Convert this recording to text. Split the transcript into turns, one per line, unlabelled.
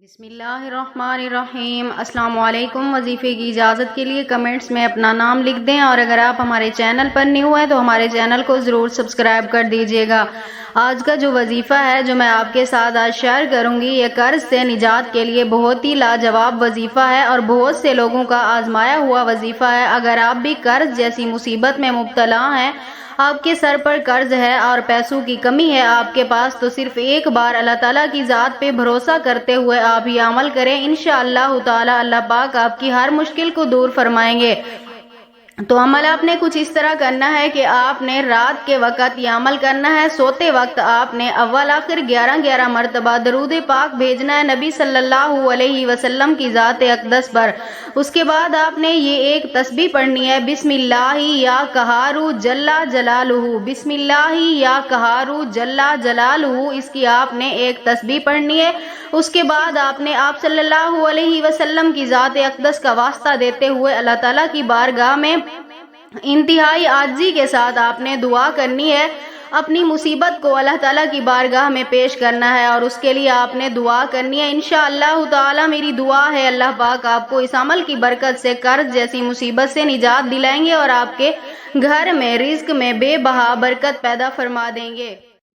بسم اللہ الرحمن الرحیم۔ السلام علیکم۔ وظیفے کی اجازت کے لیے کمنٹس میں اپنا نام لکھ دیں، اور اگر آپ ہمارے چینل پر نیو ہیں تو ہمارے چینل کو ضرور سبسکرائب کر دیجیے گا۔ آج کا جو وظیفہ ہے جو میں آپ کے ساتھ آج شیئر کروں گی، یہ قرض سے نجات کے لیے بہت ہی لاجواب وظیفہ ہے اور بہت سے لوگوں کا آزمایا ہوا وظیفہ ہے۔ اگر آپ بھی قرض جیسی مصیبت میں مبتلا ہیں، آپ کے سر پر قرض ہے اور پیسوں کی کمی ہے آپ کے پاس، تو صرف ایک بار اللہ تعالیٰ کی ذات پہ بھروسہ کرتے ہوئے آپ یہ عمل کریں، انشاءاللہ تعالیٰ اللہ پاک آپ کی ہر مشکل کو دور فرمائیں گے۔ تو عمل آپ نے کچھ اس طرح کرنا ہے کہ آپ نے رات کے وقت یہ عمل کرنا ہے۔ سوتے وقت آپ نے اول آخر 11 مرتبہ درود پاک بھیجنا ہے نبی صلی اللہ علیہ وسلم کی ذات اقدس پر۔ اس کے بعد آپ نے یہ ایک تسبیح پڑھنی ہے، بسم اللہ یا قہار جل جلالہ، بسم اللہ یا قہار جل جلالہ، اس کی آپ نے ایک تسبیح پڑھنی ہے۔ اس کے بعد آپ نے آپ صلی اللہ علیہ وسلم کی ذات اقدس کا واسطہ دیتے ہوئے اللہ تعالیٰ کی بارگاہ میں انتہائی عاجزی کے ساتھ آپ نے دعا کرنی ہے، اپنی مصیبت کو اللہ تعالیٰ کی بارگاہ میں پیش کرنا ہے اور اس کے لیے آپ نے دعا کرنی ہے۔ انشاءاللہ تعالیٰ میری دعا ہے اللہ پاک آپ کو اس عمل کی برکت سے قرض جیسی مصیبت سے نجات دلائیں گے اور آپ کے گھر میں رزق میں بے بہا برکت پیدا فرما دیں گے۔